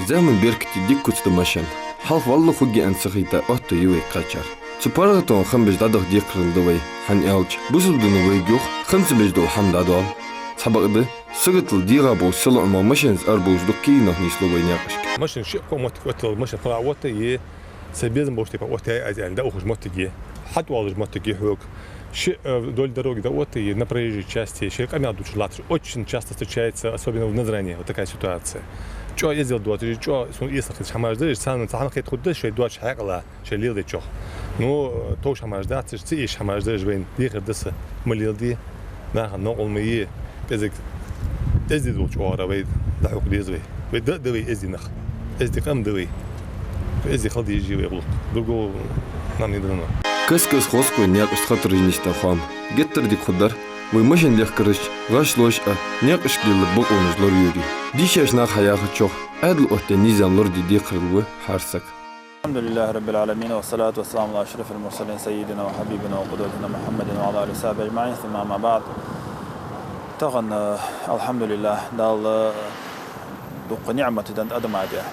زمن بيركت يديك كتر مشان حلف والله خجي أن سخيتا أوتو يوي قاچار سبارغتون خمبج دادق ديقرن دوي حن إلج بوسل دنوي جوخ خمس بجدو حمد عدوال سبق ده سقط الديغابو سلع ما مشانز أربوز دكي نهنيس لوي ناقشك مشان شيء كم وتر مشان طلع وتر سبيزم بوشتي وتر أزين ده أخش متجي حتى والله متجي حوك شيء вдоль дороги вот и на проезжей части человек амяду чулатш очень часто встречается, особенно в Назране, вот такая ситуация. Что ездил дуат, или что, если ты хамаждешь, сам хоть худешь, что дуат шагала, что лил де чох. Ну, то хамаждать, ты иш хамаждешь, вен дихер дesa малилди, нах, но он мы безик, езди дуат чуара, вен даук дезвей, вен дадвей езди нах, езди кам двей, езди халди живей блок, другого нам не дано. كسكس خوسكو نياقش خطر ينشتا خام جتر دي خدر ويمشن ليخ كرش غاش لوش نياقش دي لبقونج لور يوري ديشاش ناق حياخ تشوخ عدل اوتي نيزان لور دي قرلو حارسك الحمد لله رب العالمين والصلاة والسلام على أشرف المرسلين سيدنا وحبيبنا وقدوتنا محمد وعلى آله وصحبه أجمعين ثم ما بعد تغن الحمد لله دال دوق نعمة دند أدم عادية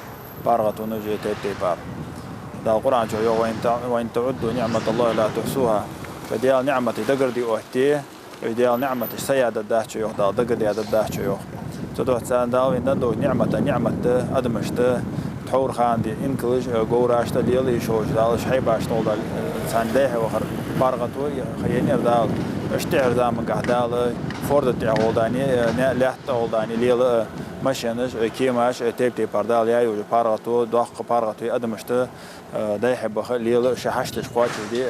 بارغة ونجي تيتي بار دا القرآن جو وإن تعدوا نعمة الله لا تحصوها فديال نعمة دقر دي أوهتي وديال نعمة سيادة داهش يوه دا دقر دي هذا داهش يوه تدوح تسان دا وإن دندو نعمة أدمشت تحور خان دي إنكلش قوراشت ليلي شوش دالش حيباش طول دا سان دايه وخر بارغتو خيينير دال اشتعر دا من قهدال فورد تعول داني لحت تعول داني ليل مشانش كيماش تيبتي باردال ياي وبارغتو دوق بارغتو أدمشت دا يحب ليل شحشتش قواتش دي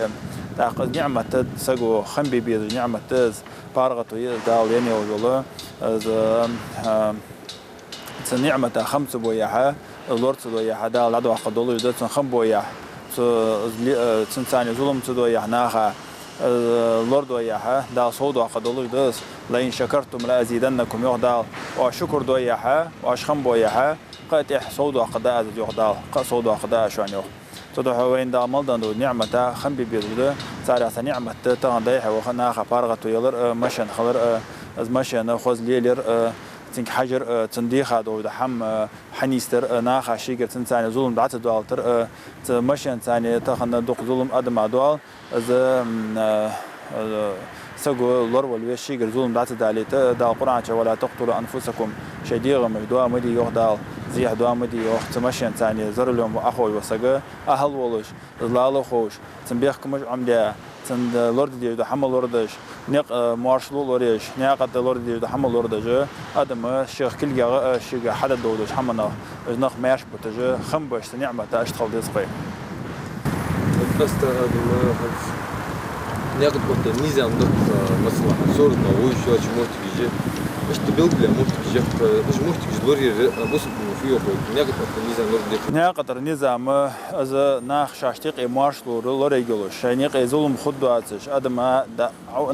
تاقد نعمة سقو خنبي بيز نعمة تز بارغتو دال يني وجوله از نعمة خمس بوياها اللورد بوياها دال عدو قدولو جدت خم بوياه تنساني ظلم تدوياه ناخا اللورد وياها دال صود قدولو جدت لئن شكرتم لأزيدنكم يغدال وشكر دوياها واشخم بوياها قاتح صود قدا يغدال صود قدا شوان يغ تدوح وين دا مالدان دو نعمة خنبي بيزده صار نعمة تغنديها وخناخا بارغتو يلر مشن خلر از مشن خوز ليلر تنك حجر تنديخا دو دحم حنيستر ناخا شيغر تنساني ظلم دعت دوالتر مشن ثاني تخن دوق ظلم ادم دوال از سقو لور والويش شيغر ظلم دعت داليت دا القران ولا تقتلوا انفسكم شديغ مدوا مدي يغدال زيح دوا مدي يوخ تمشن ثاني زر لهم اخوي وسقا اهل ولش لا خوش تنبيخكم عمدا تند لورد دي حمل لوردش نق مارشلو لوريش ناقد لورد دي حمل لوردج ادم شيخ كل جا شيخ حدا دودش حمنا نق ماش بتج خمبش نعمه اشتغل دي صفي بس ادم ناقد كنت نيزان دك مصلحه صورنا وشو مورتيجي اش تبلغ له مورتيجي اش مورتيجي لوري بص فيه ناقد نيزان لورد ناقد نظام از ناخ شاشتق مارشلو لوري جلوش نيق ظلم خدواتش ادم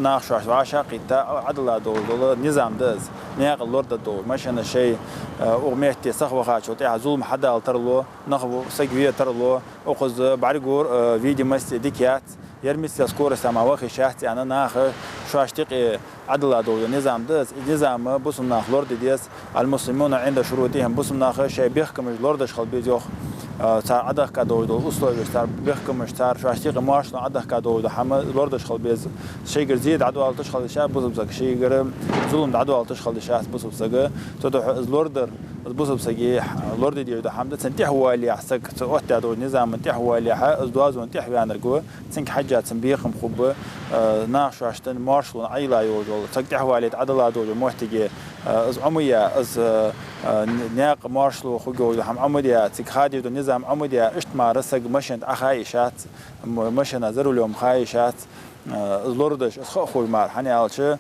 ناخ شاش عاشقي عدل دول نظام دز ناق لورد دول ماشنا شيء اغميتي صخوه خاطر ظلم حدا الترلو نخبو سقويه ترلو اخذ بعرقور فيديو مس ديكيات يرمس سكور سما واخي شاحتي انا ناخ شاشتق عدل دول نظام دز نظام بوسم ناخ لورد ديس المسلمون عند شروطهم بوسم ناخ شيء بيحكم لوردش خل بيجوخ صار عدخ كادو دول أسلوب صار بيحكم صار شاشتق مارش عدخ كادو ده حما لوردش خل بيز شيء جزيد عدو على تشخل شاب بوسم شيء جرم ظلم عدو على تشخل شاب بوسم سجى تدح لوردر بوسم سجى لورد دي ده حمد سنتي هو اللي يحسك وقت دول نظام انتي هو اللي ازدواز وانتي بيان رجوا سنك حاجات سنبيخم خوب ناخ شاشتن مارش عيلا يوجول سنتي هو اللي عدل دول محتاجة از عمية از ناق مارشلو خجول هم عمودية تكخادي دو نظام عمودية اشتما رسق مشن أخايشات مشن زرو اليوم خايشات لوردش خوي مار حني على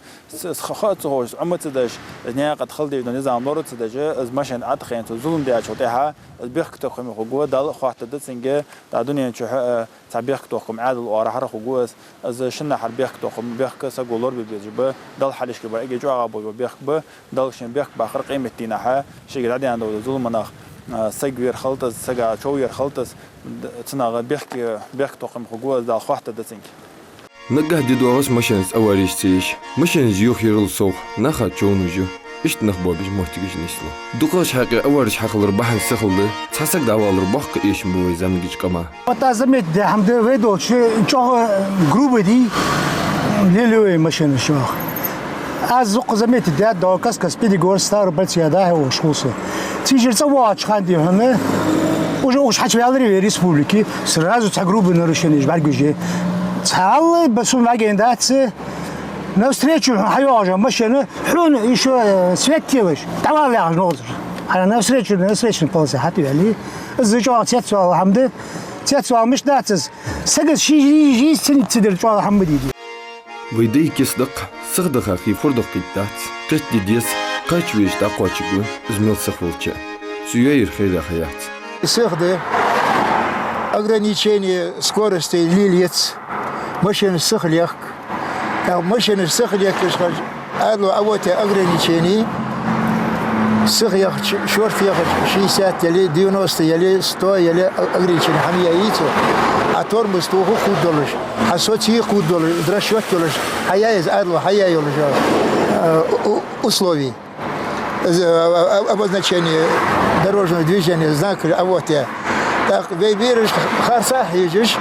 خاطر هوش عمتدش ناقد خلدي دو نظام لوردش از مشن أدخين تظلم دي أشوتها بيحكي تقوم خجول دال خاطر دتسنجة تعدوني شو تعبيحكي تقوم عادل وراح خجول از شنا حرب بيحكي تقوم بيحكي سقول لورد بيجيب دال حدش كبر يجي جو عقبه بيحكي دال شن بيحكي بآخر قيمة تينها شيء قاعد عنده ظلم مناخ سجوير خلطس سجا شوير خلطس تناغ بيحكي تقوم خجول دال خاطر دتسنج نجح ديدوغس مشانز أواريش تيش مشانز يوخير الصوخ نخا تشونجو إيش نخبوا بيج محتاج نسلو دقاش حقي أورج حقل ربحن سخلده تحسك دعوال ربح إيش موي زمجيج كما متعزمت ده حمد ويدو شو جروب دي ليلوي ماشين شو از قزمت ده داركاس كسبيدي جور ستار بلتي ده هو شخصه تيجي تسواتش خاندي همه وش حكي على ريسبوبليكي سرازو تاع جروب نرشنيش بالجوجي تعال بس ما جيندات نفسريتشو حيواجه ماشين حون يشو سويتيوش تعال يا نوزر انا نفسريتشو بولس حتى عليه الزجاج تيتسوا حمد تيتسوا مش داتس سجل شي يجي سن تدير جو حمد دي ويدي كيصدق صدق أخي فردق كتات قش ديس قش ويش تقوى زميل سخولتش سوير خير حياة Сыхды ограничение скорости лилиец, машины сыхлях, машины сыхлях, а вот ограничений, сыхлях, шорт ехать 60 или 90 или 100 или ограничение, хамия яйца, а тормоз того худолыш, а соци худолыш, дращет толыш, а я из адло, а я условий. Обозначение дорожного движения, знак, а вот я. Так, веришь, харса, едешь,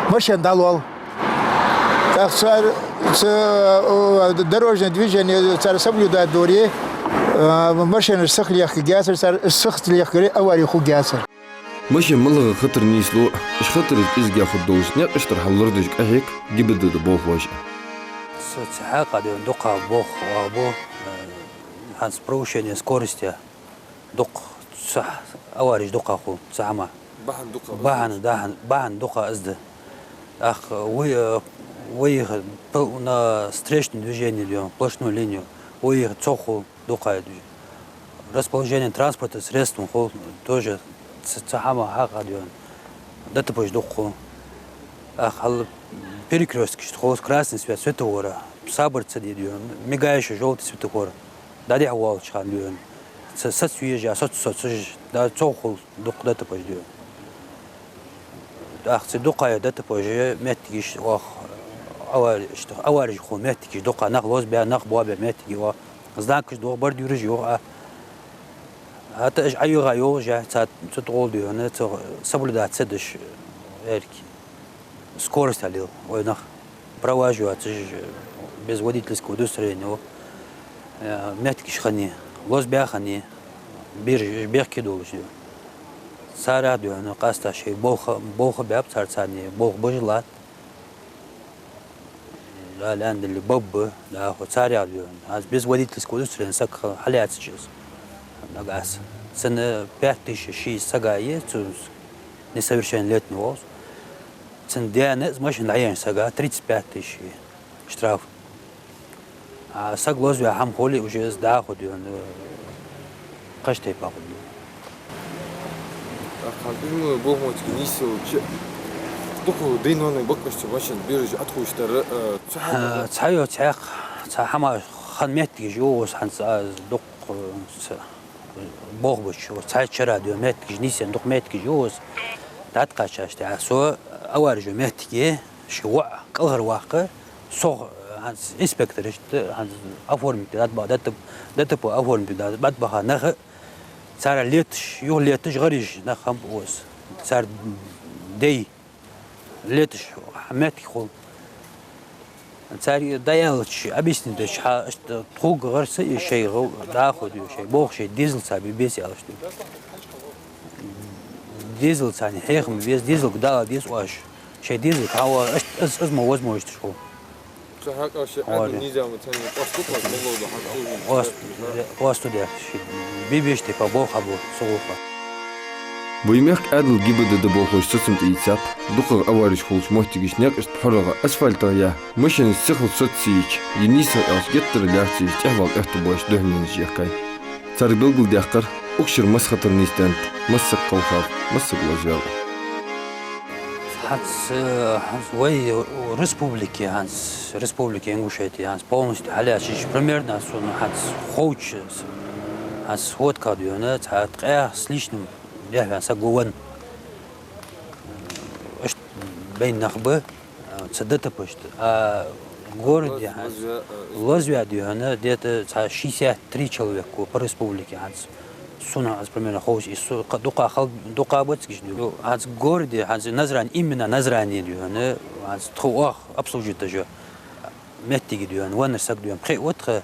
машин далол. Так, дорожное движение, царь соблюдает доре, машины сахлях гясер, сахлях аварию хугясер. ماشي ملغى خطر نيسلو إيش خطر إزجا خدوش نيق إشتر حلردش أهيك جبد دبوخ واجه سحاق عدو دقة بوخ وابو هانس بروشين скорости دق صح أوارج دقة خو سامع باهن دقة أزده أخ وي на встречном движении идем сплошную линию وي цоху дقة расположение транспорта средств тоже سامع حق عدو ده تبوش دقة أخ перекрестки خلاص красный свет светофора صابر تسديد يوم ميجايش جولت سветофора دا دي حوال شان ديون سسويجا سوتسوج دا توخل دق دته بجديو اخ دقه دته بجي متيش واخ اوارج خو متيش دقه نخلوز بها نخبوا بها متيش وا زداكش دو برد يرجيو حتى اج ايو غايو جا تطول ديون سبلدات سدش эрки скорость алил ой нах проважу без водительского удостоверения متكش خني لوز بيخني بيحكي دولش سارع دو أنا قاستا شيء بوخ بياب صار ثاني بوخ بجلات لا الآن اللي بوب لا هو سارع دو هذا بيز وديت السكودس لين سك حليات شيء نقاس سنة بيحتش شيء سجاية تونس نسويرشين ليتني واس سن ديانة مش نعين سجا 35 شيء اشتراف ساق لوز هم خولي وجهز داخل ديون قشتي باخد قلبي بوهم تكنيسو دكو دينوني بكش تمشن بيرج أدخل تحيو تحق تحما خدمت جوز حنس دق بوغبش وتحيت شرا ديون مات جنيسن دق مات جوز تعتقش اشتي سو أورج مات شو قهر واقع صغ هانس إنسبكتور هانس أفورم دات بو أفورم بعد بها نخ صار ليتش يو ليتش غريج نخم بوس صار دي ليتش حماتي خول صار دايلش أبيسني دش تخوق غرس شيء غو داخل شيء بوخ شيء ديزل سابي بيسي على شيء ديزل ثاني حيخم بيس ديزل قدام بيس واش شيء ديزل هو اسمه وزمه يشتغل واستودع بيبيشتي فبوخ أبو صوفة ويميك أدل جيبد دبوخوش سسمت إيتساب دقر أوارش خولش محتاجش ناقشت بحرغة أسفلت يا مشان السخل سوتسيك ينيسا أوس جتر لاحتيش تحوال احتبوش دهنين جيحكاي صار بلغل ديحقر أكشر مسخطر نيستانت مسك قوخاف مسك وزيارة هانس وي республики Ингушетии هانس полностью халящий примерно هانس خوش هانس ход кадуна تقع с личным я сагуан بين نخبه تسدت بشت городе Лозвия дюхана где-то 63 человека по республике. Суна, примерно, хоусь и дука бацкиш дю. В городе Назрань, именно Назрани дюхана, тхуах обслужит даже меттиги дюхан, ванерсак дюхан. Приотха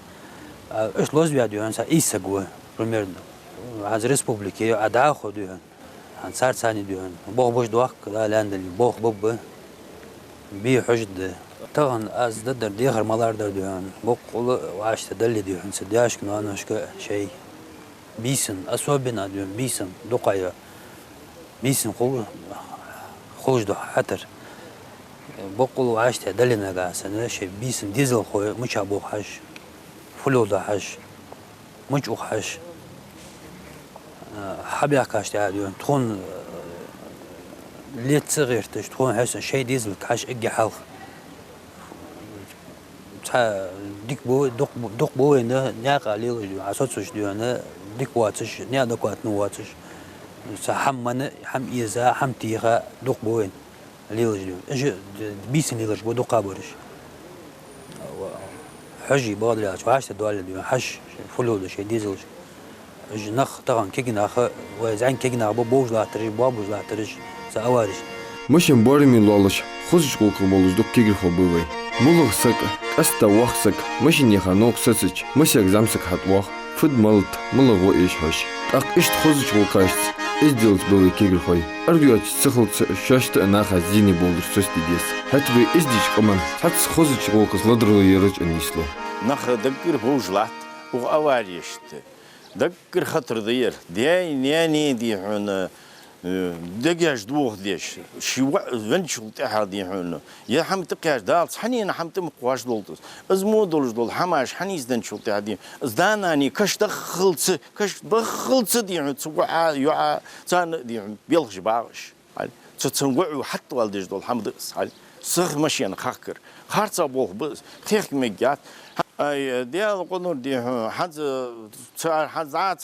Лозвия дюхан са Исагу, примерно. В республике Адахо дюхан. Царцани дюхан. Бог бош дуах, когда ляндали, Бог бобба. بي حجد طبعا از در دیگر مالار در دیوان بقول واشت دلی دیوان سدیاش کنه آنش که شيء بیسن اسوابنا دیوان بیسن دقایق بیسن خوش دو حتر بقول واشت دلی نگاسن شيء بیسن دیزل خوی مچابو حش فلو ده حش مچو حش حبيا كاشت دیوان تون ليت صغير تشتخون حسن شيء ديزل كاش اجي حلخ تا ديك بو دوق بو هنا ناقا ليل عصوتش ديانا ديك واتش نيا دوقات نواتش حم إيزا حم تيغا دوق بو هنا ليل ديان اجي بيسن ليلش بو دوقا بورش حجي بادري عاش دوال ديان حش فلو شيء ديزل اجي نخ طبعا كيغنا وزعن كيغنا بو بوج لا تري بابوج لا تري أوارش. مشين بارمي لالش خزش قوكل بالش دك كيجر خبوي. ملغ سك أستا واخ سك مشين يخانوك سسج مشيك زمسك حتواخ فد ملت ملغ وإيش هش. أق إشت خزش قوكاشت إيش دلت بوي كيجر خوي. أرجوك سخلت شاشت أنا خزيني بولش سستي ديس. هتبي إيش ديش كمان هتس خزش قوكس لدرو يرج أنيسلو. نخ دكر بوجلات وأواريشت. دكر خطر دير دي نياني دي هنا دقيش دوخ ديش شي فنشل تاع دي هنا يا حم تقياش دالس حنين حم تمقواش دولتس ازمو دولش دول حماش حنيز دنشل تاع دي ازداناني كش دخلت كش دخلت دي تسوع يع تان دي بيلغش باغش تتسوع حتى والدش دول حمد صال صخ مشيان خاكر خارصه بوخ بس خيخ ميجات اي ديال قنور دي حد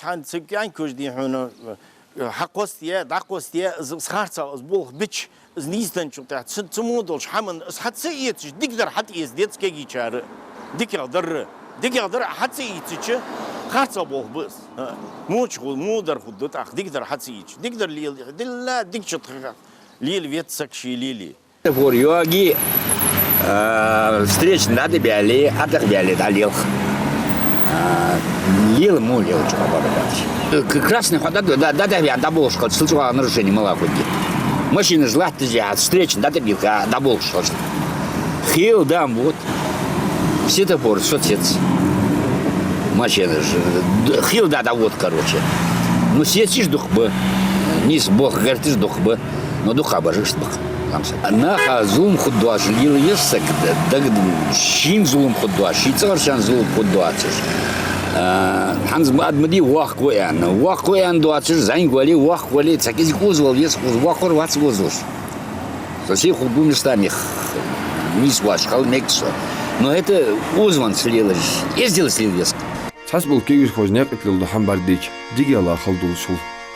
حد سكان كوش دي هنا حقوستيا داقوستيا سخارتا زبوخ بيتش زنيستن شو تاع تمودلش حمن حد سيتش ديقدر حد يزديت كي يشار ديقدر حد سيتش خارتا بوخ بس موش مو در خدت اخ ديقدر حد سيتش ديقدر لي دلا ديكش ليل ويت سكشي ليلي فور يوغي встреч надо бяли атах бяли далил лил мулил чё красный хода да я добыл что случилось нарушение малахуди машина жила встреч надо бил добыл что хил дам вот все топор соцец машина хил да вот короче ну сетишь дух бы низ бог говорит дух бы но духа божишь бог أنا زوم خدواش اللي يسك دق شين زوم خدواش شيء شان زوم خدواشش حنز بعد مدي واق ويان دواشش زين قولي واق قولي تكيز كوزول يسكوز واقر واتس كوزوش فشي خدو مستامي ميس واش خال نكسو но это узван слилось ездил слилось حسب كيجر خوجناق اتلو دحم بارديش ديجي على خلدو شو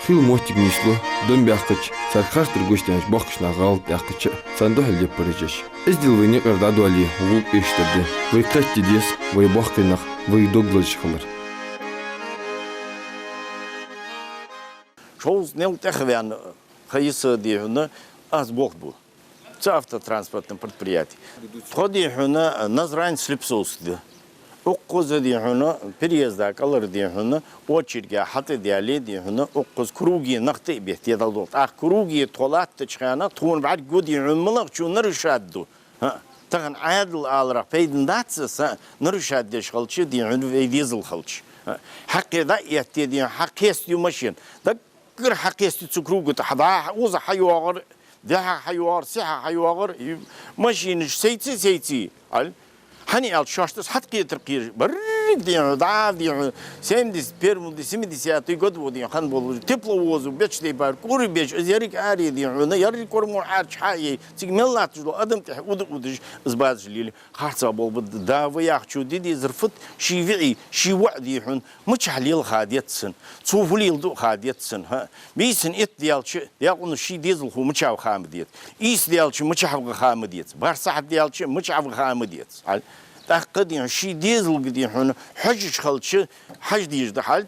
خيل موتيك نيسلو دون بيحقش سرخاش ترغوشتانش باقشنا غالط يحقش ساندوح اللي برجش ازدل ويني قردادو عليه وغوب ايشتبدي ويقتش ديس ويباقيناق ويدوغلش خلر شوز نيوت اخوان خيس دي هنا از بوخبو автотранспортном предприятии. Входи хuna Назрань слепсос ди. Оккоз ди хуна переезда калар ди хуна очерге хаты диали ди хуна оккоз круги нахты бехти далдо. Ах круги толат чхана тун бад гуди умлак чунар шадду. Таган адл алра пейден датсас нарушад ди шалчи ди хун визл халч. حقي ذا يهتدي حقيست يمشين ذكر حقيست تكروج تحضا وز حيوار ده حيوار سح حيوار ماشين سيتي على هني على شاشتس حتى يترقي بري день, да, 71-70 год, вот я хан был тепловозу, бечный бар, куры беч, ярик ари, на ярик корму арч хай, тигмеллат, адам удыш сбазжили, харца был да вяхчу диди зрфт شيفعي شي وعدي حن مش عليل خاديتسن صوفليل دو خاديتسن ها بيسن ات ديالش يقولون شي ديزل هو مش عارف خامديت إيس ديالش مش عارف خامديت بارصح ديالش مش عارف خامديت حال تأكد شي ديزل قدي حن حج خلش حج ديج ده حال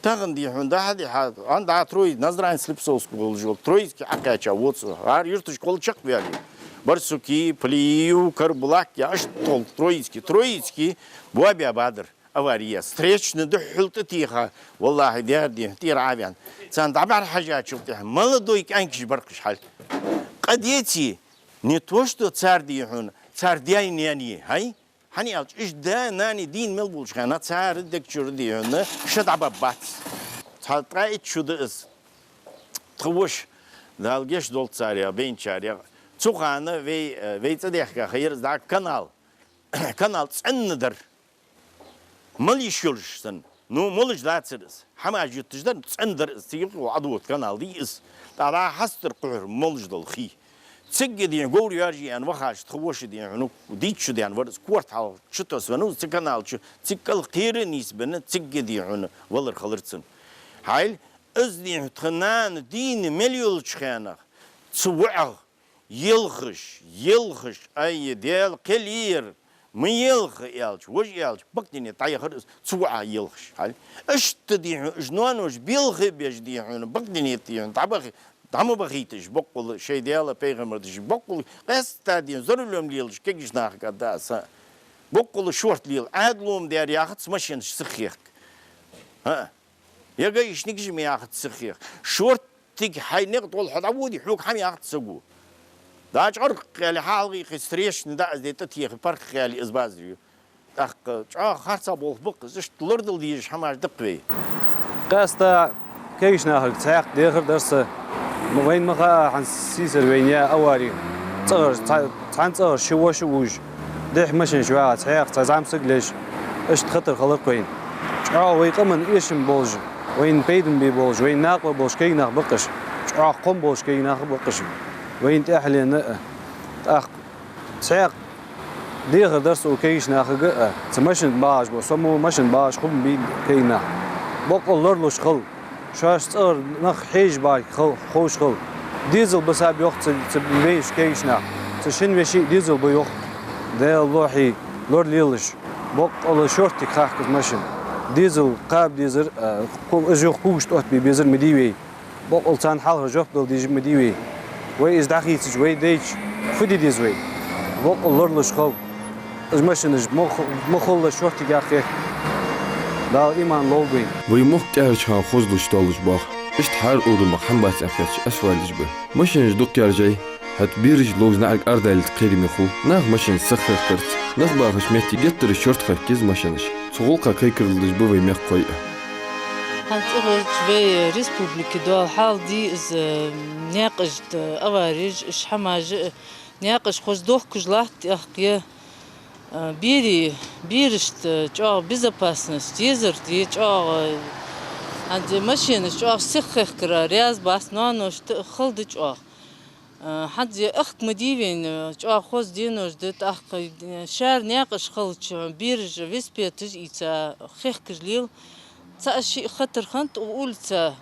تاغن دي حن ده هذه حال عند تروي نظران سلبسوس كولجول تروي كأكاچا واتس هار يرتش كول چق بيالي Барсуки, Плию, Карбулак, Яштол, Троицкий, Буабия Бадр, авария. Встречный духлт тихо, والله ديردي تير عافيان. سان دابا حاجات شفتها молодой كانكش برقش حال. قديتي не то что царь дихун, царь дяйняни, هاي. هني ألش إيش ده ناني دين ملبولش خنا царь دكتور ديهن شد عبابات. تالتراي شدس. توش دالجش دول царя بين царя. Цухана вейцадехка хайр за канал. Канал ценнедер. Малишулшсан. Ну молж дацерс. Хамаж юттждар цендер сигл адут канал дис. Тара хастер кур молждал хи. Цигдин гор яжиан вахаш тхвошдин ну дичдин варс квартал чутос вану канал чу цикл қирнис бен цигдин валр халырцын. Хайл издин тхнан дин миллион чхана. Цуа يلخش أي ديال قلير ما يلخ يالش وش يالش بقتني طايخر سوعة يلخش هاي إيش تديه جنون وش بيلخ بيجديه بقتني تيه طبخ دام بخيتش بقول شيء ديال بيغمر تش بقول قص تدين زرلهم ليلش كيجش ناخ قداس بقول شورت ليل عدلهم ديال ياخد ماشين سخيخ ها يجيش نيجي ما ياخد سخيخ شورت تيجي حي نقطع الحضاودي حلوك حم ياخد سقو داش عرق اللي حالي خستريش ندع زي تتيخ برك اللي إزبازيو أخ خارصة بول بق زش تلردل ديش حماش دقوي قاستا كيش ناخر تساق ديخر درس وين مخا عن سيسر وينيا أواري تصغر تصغر شوش ديح مشن شوية تساق تزعم سقلش إيش تخطر خلق وين ويقمن إيشم بولج وين بيدن بيبولج وين ناقل بولج كي ناق بقش قم بولج كي ناق بقش وين تأهل نأ أخ ساق ديغ درس وكيش ناخج تمشن باش بسمو مشن باش خم بي كينا بقول لرلوش خل شاش صار نخ حيج باي خل خوش خل ديزل بساب يوخ تبيش كيشنا تشين بشي ديزل بيوخ ده اللوحي لور ليلش بقول شورتك خاخ مشن ديزل قاب ديزل اجوخ كوش توت بيزر مديوي بقول تان حال رجوخ دل ديج مديوي وي إز داخيتش وي ديش فدي ديز وي بقول لرلوش خل مشنج مخل شورتي قاخي دا إيمان لوبين وي مختارش خان خوزلش طالش باخ إشت حار أورمق حنبات أخيرش أسوالش به مشنج دكتور جاي هت بيرج لوز نعك أردال تقيري مخو ناغ مشن سخر كرت ناغ باخش مهتي جتر شورت خكيز مشنج صغولقا كيكرلش بوي ميخ قوي هانت في ريسبوبليك دول حال دي إز ناقشت أوارج إش حماج ناقش خوش دوخ كجلات أخيا بيرشت جا безопасность يزرت جا عند ماشين جا سخخ كرا رياض باس نانوش خلد جا حد أخت مديفين جا خوز دينوش دت أخ شار ناقش خلد بيرج ويسبيتج إيتا خيخ كجليل تأشي خطر خنت وقول تا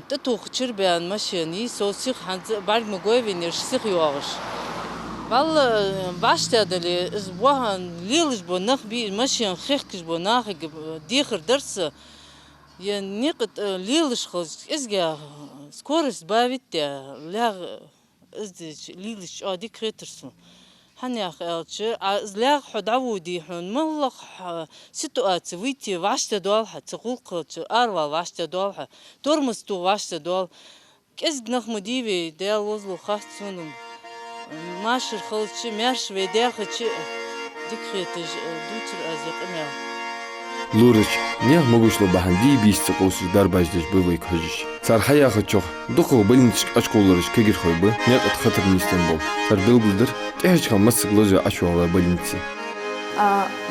تتوخ شربان ماشين يسو سيخ عند بعد مقويفين يرشيخ يواغش والله باشتادلي اسبوعان ليلش بو نخبي ماشي خيخكش بو ناخي ديخر درس يا نيقت ليلش خلص ازجا سكورس بافيت لا ازدج ليلش ادي كريترسون هني اخالش ازلاغ حدعودي حن ملق سيتوات ويتي واشتا دول تقولق اروا واشتا دول ترمستو واشتا دول كز نخمديبي ديال وزلو خاصون ماشر خلشي مارش ويداخشي ديكريتج دوتر ازيق امير لورج نيا могушло баханди бистекос дарбаждеш бывай кожиш сар хаяха чох духо билинч ачколориш кегир хойбы нет от хатырнистен бол сар билбилдер техчка масыклыжа ачуала билинци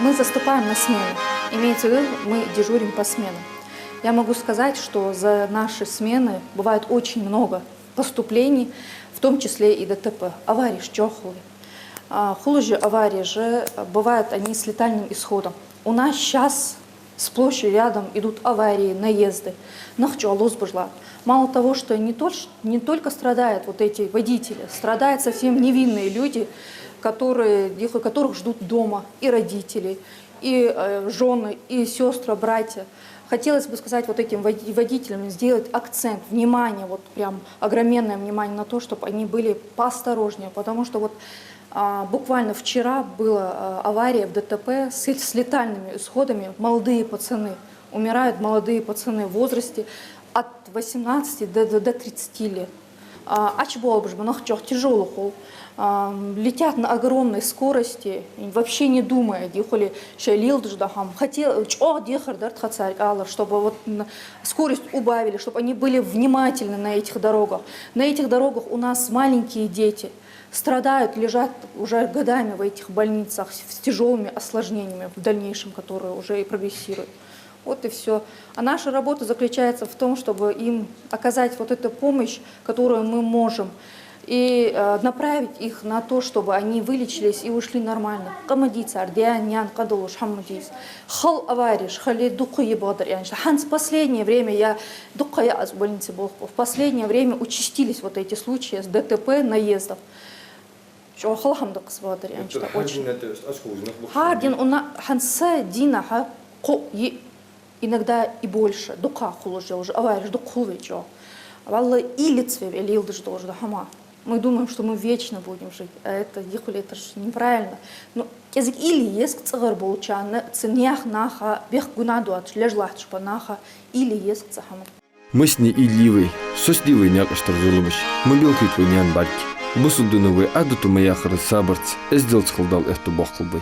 мы заступаем на смену Имеется в виду, мы дежурим по сменам. Я могу сказать, что за наши смены бывает очень много поступлений, в том числе и ДТП, аварии, чохлы. Хуже аварии же бывают они с летальным исходом. У нас сейчас сплошь и рядом идут аварии, наезды. Мало того, что не только страдают вот эти водители, страдают совсем невинные люди, которых ждут дома и родители, и жены, и сестры, братья. Хотелось бы сказать вот этим водителям, сделать акцент, внимание, вот прям огроменное внимание на то, чтобы они были поосторожнее, потому что вот буквально вчера была авария в ДТП с летальными исходами, молодые пацаны, умирают молодые пацаны в возрасте от 18 до 30 лет. Тяжелый хол. Летят на огромной скорости, вообще не думая, чтобы вот скорость убавили, чтобы они были внимательны на этих дорогах. На этих дорогах у нас маленькие дети страдают, лежат уже годами в этих больницах с тяжелыми осложнениями в дальнейшем, которые уже и прогрессируют. Вот и все. А наша работа заключается в том, чтобы им оказать вот эту помощь, которую мы можем, и направить их на то, чтобы они вылечились и ушли нормально. В последнее время в последнее время участились вот эти случаи с ДТП, наездов. Иногда и больше. Мы думаем, что мы вечно будем жить, а это же неправильно. Но язык или есть цигар болчана, ценях наха, бех гунадуат, лежлах шпанаха, или есть цахамат. Мы с ней и ливой, сосливой някоштар зулымыш, мы белкой твой нян барки. Бусудыновый адуту маяхары сабарц, сделать халдал эту бахлбой.